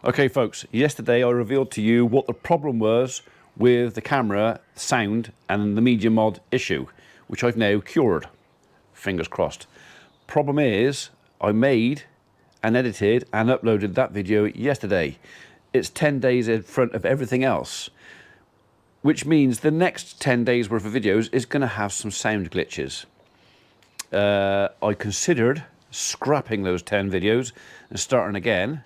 Okay folks, yesterday I revealed to you what the problem was with the camera, sound and the media mod issue, which I've now cured. Fingers crossed. Problem is, I made and edited and uploaded that video yesterday. It's 10 days in front of everything else, which means the next 10 days worth of videos is going to have some sound glitches. I considered scrapping those 10 videos and starting again,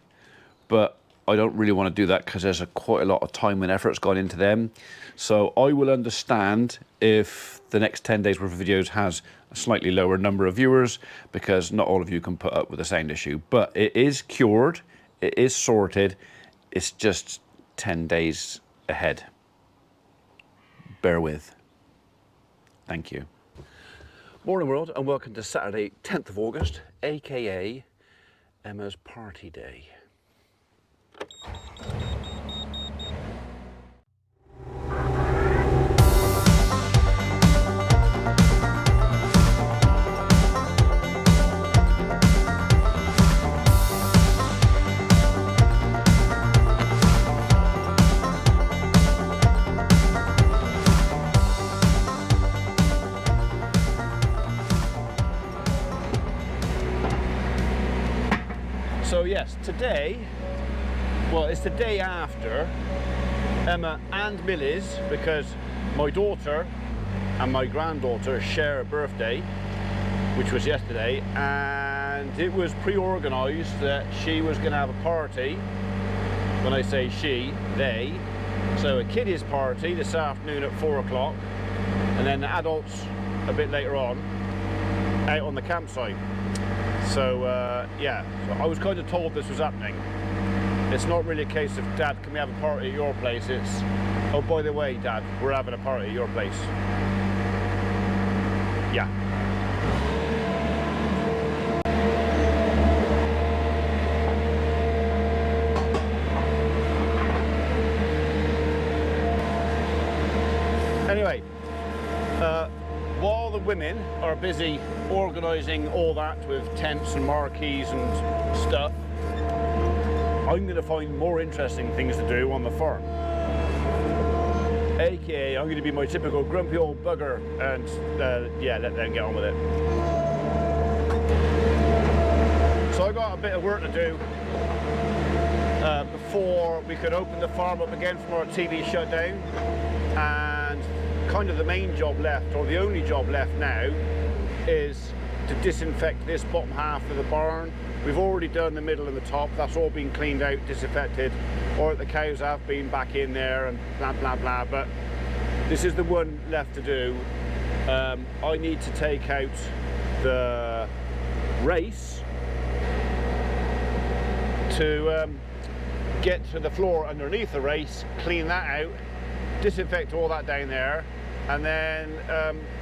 but I don't really want to do that because there's quite a lot of time and effort's gone into them. So I will understand if the next 10 days worth of videos has a slightly lower number of viewers, because not all of you can put up with a sound issue. But it is cured, it is sorted, it's just 10 days ahead. Bear with. Thank you. Morning world, and welcome to Saturday 10th of August, aka Emma's party day. So yes, today, well, it's the day after Emma and Millie's, because my daughter and my granddaughter share a birthday, which was yesterday, and it was pre-organised that she was going to have a party. When I say she, they. So a kiddies party this afternoon at 4 o'clock, and then the adults a bit later on, out on the campsite. So yeah, so I was kind of told this was happening. It's not really a case of, Dad, can we have a party at your place? It's, oh, by the way, Dad, we're having a party at your place. Yeah. Anyway, while the women are busy organising all that with tents and marquees and stuff, I'm going to find more interesting things to do on the farm. AKA, I'm going to be my typical grumpy old bugger and yeah, let them get on with it. So I got a bit of work to do before we could open the farm up again from our TV shutdown, and kind of the main job left, or the only job left now, is to disinfect this bottom half of the barn. We've already done the middle and the top, that's all been cleaned out, disinfected, or the cows have been back in there and blah blah blah, but this is the one left to do. I need to take out the race to get to the floor underneath the race, clean that out, disinfect all that down there, and then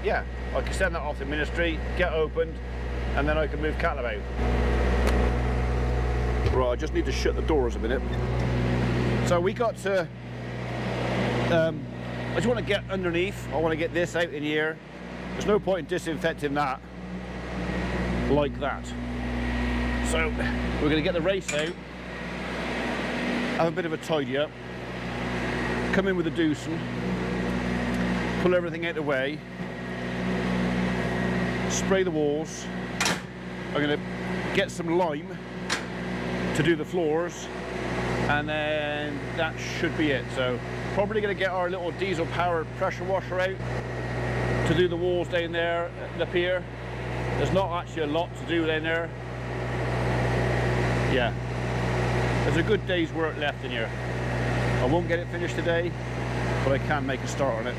yeah, I can send that off to ministry, get opened, and then I can move cattle about. Right, I just need to shut the doors a minute. So we got to, I just want to get underneath, I want to get this out in here. There's no point in disinfecting that like that. So we're going to get the race out, have a bit of a tidy up, come in with a Doosan, pull everything out of the way, spray the walls. I'm going to get some lime to do the floors, and then that should be it. So probably going to get our little diesel powered pressure washer out to do the walls down there and up here. There's not actually a lot to do down there. Yeah, there's a good day's work left in here. I won't get it finished today, but I can make a start on it.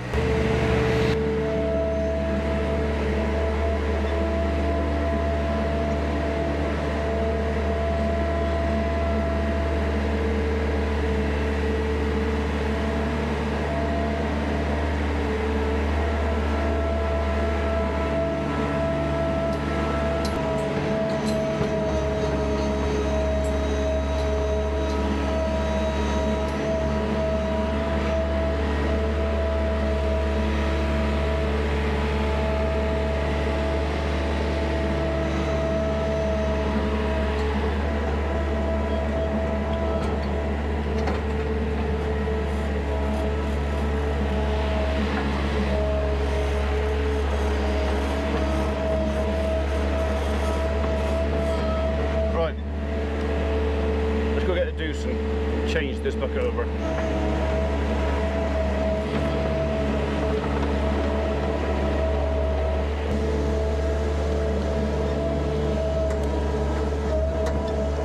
at Doosan and changed this book over.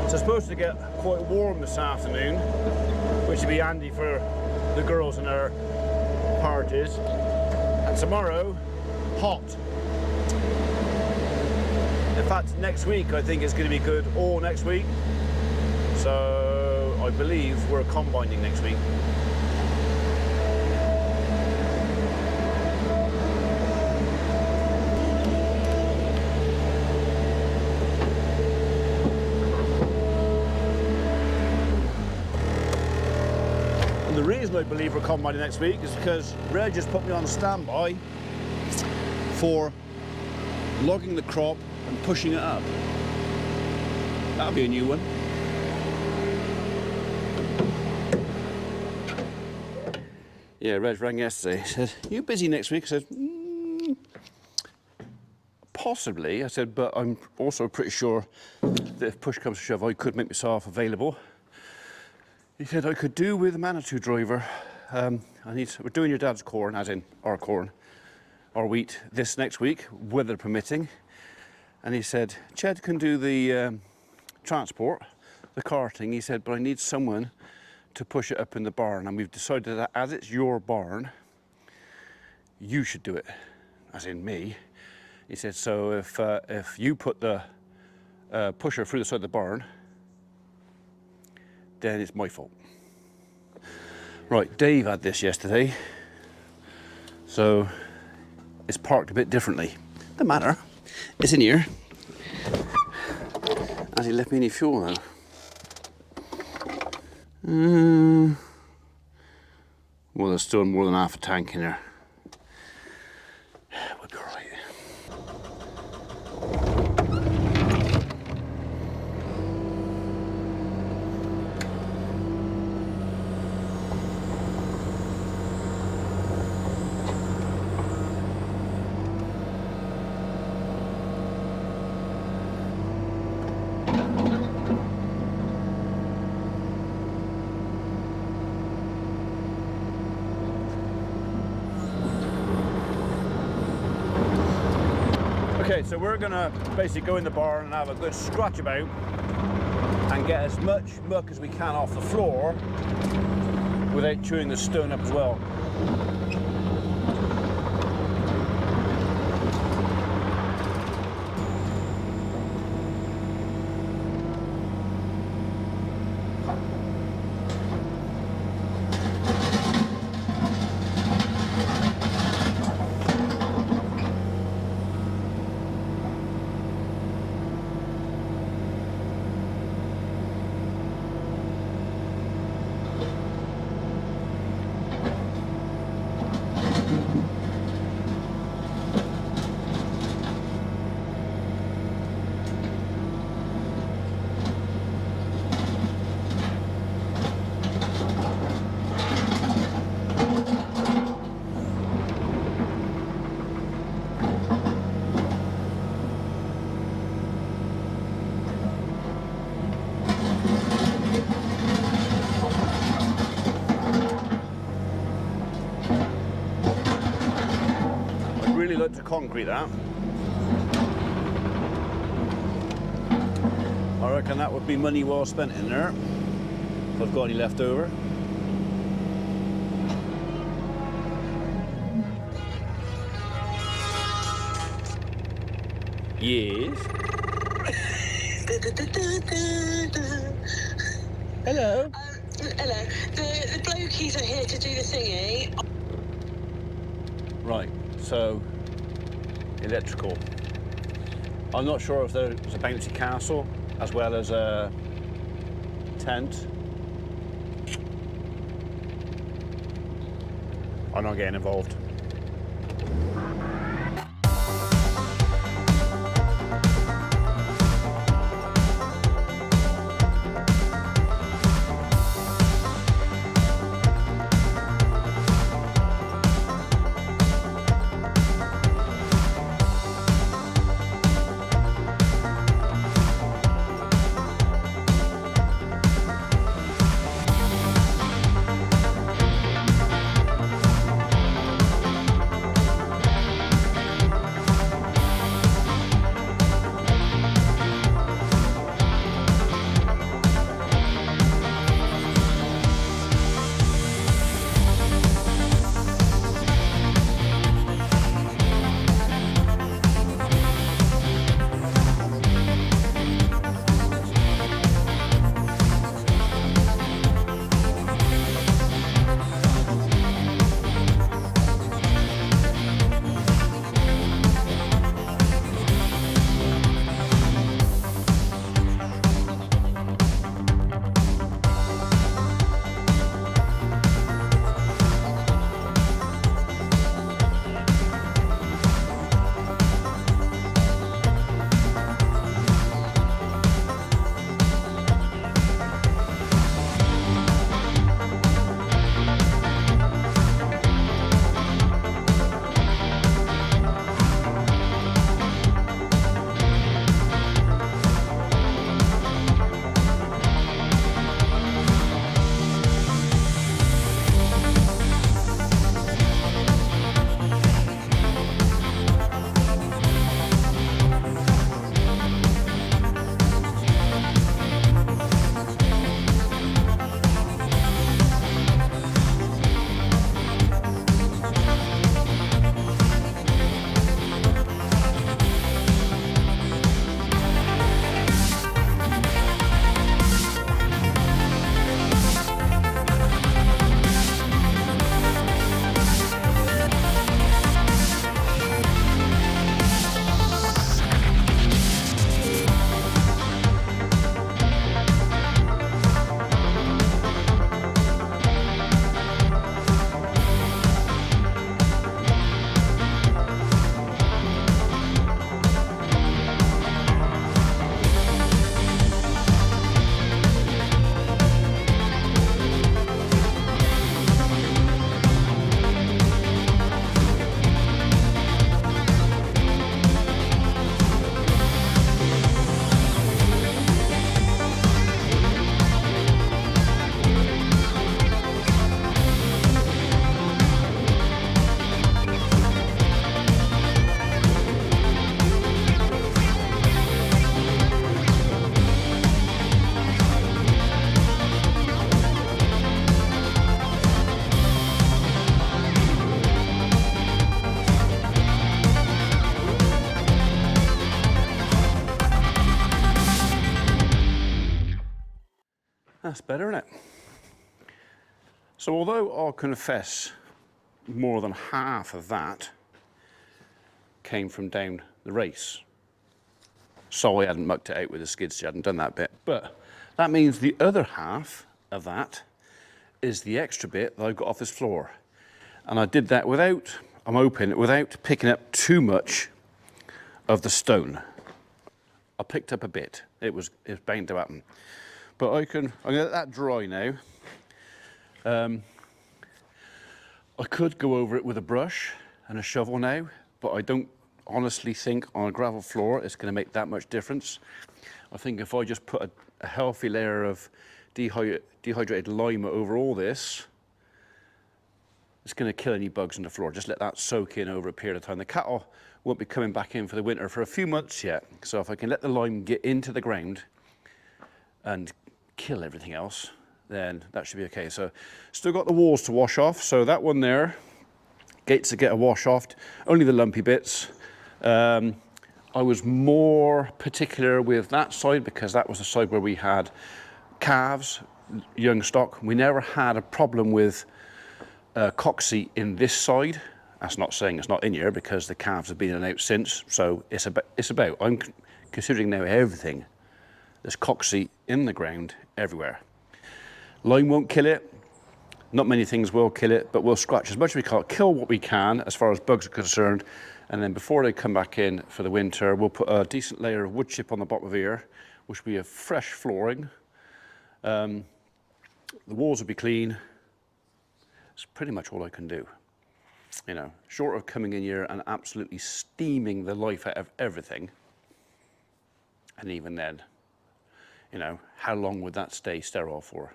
So it's supposed to get quite warm this afternoon, which would be handy for the girls and their parties. And tomorrow, hot. In fact, next week I think it's going to be good all next week. So I believe we're combining next week. The reason I believe we're combining next week is because Red just put me on standby for logging the crop and pushing it up. That'll be a new one. Yeah, Red rang yesterday. He said, "You busy next week?" I said, possibly. I said, but I'm also pretty sure that if push comes to shove, I could make myself available. He said, I could do with a Manitou driver. We're doing your dad's corn, as in our corn, our wheat, this next week, weather permitting. And he said, Ched can do the transport, the carting. He said, but I need someone to push it up in the barn. And we've decided that as it's your barn, you should do it, as in me. He said, so if you put the pusher through the side of the barn, then it's my fault. Right, Dave had this yesterday, so it's parked a bit differently. Doesn't matter, it's in here. Has he left me any fuel though? Well, there's still more than half a tank in there. We'll be all right. Okay, so we're gonna basically go in the barn and have a good scratch about and get as much muck as we can off the floor without chewing the stone up as well. To concrete that. I reckon that would be money well spent in there, if I've got any left over. Yes. Hello. Hello. The blokies are here to do the thingy. Right, so electrical. I'm not sure if there's a bouncy castle as well as a tent. I'm not getting involved. That's better, isn't it? So although I'll confess more than half of that came from down the race, so I hadn't mucked it out with the skid steer, I hadn't done that bit, but that means the other half of that is the extra bit that I've got off this floor. And I did that without, I'm hoping, without picking up too much of the stone. I picked up a bit, it was bound to happen. But I'm gonna let that dry now. I could go over it with a brush and a shovel now, but I don't honestly think on a gravel floor it's going to make that much difference. I think if I just put a healthy layer of dehydrated lime over all this, it's going to kill any bugs in the floor. Just let that soak in over a period of time. The cattle won't be coming back in for the winter for a few months yet, so if I can let the lime get into the ground and kill everything else, then that should be okay. So still got the walls to wash off, so that one there, gates to get a wash off, only the lumpy bits. I was more particular with that side because that was the side where we had calves, young stock. We never had a problem with coxy in this side. That's not saying it's not in here because the calves have been in and out since, so it's about I'm considering now everything. There's coxy in the ground everywhere. Lime won't kill it. Not many things will kill it, but we'll scratch as much as we can, kill what we can as far as bugs are concerned. And then before they come back in for the winter, we'll put a decent layer of wood chip on the bottom of here, which will be a fresh flooring. The walls will be clean. It's pretty much all I can do. You know, short of coming in here and absolutely steaming the life out of everything. And even then, you know, how long would that stay sterile for?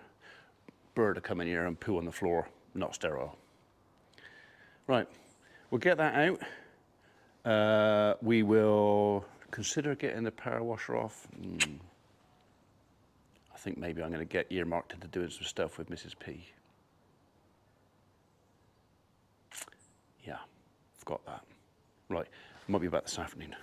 Bird to come in here and poo on the floor, not sterile. Right, we'll get that out. We will consider getting the power washer off. I think maybe I'm going to get earmarked into doing some stuff with Mrs. P. Yeah, I've got that. Right, might be about this afternoon.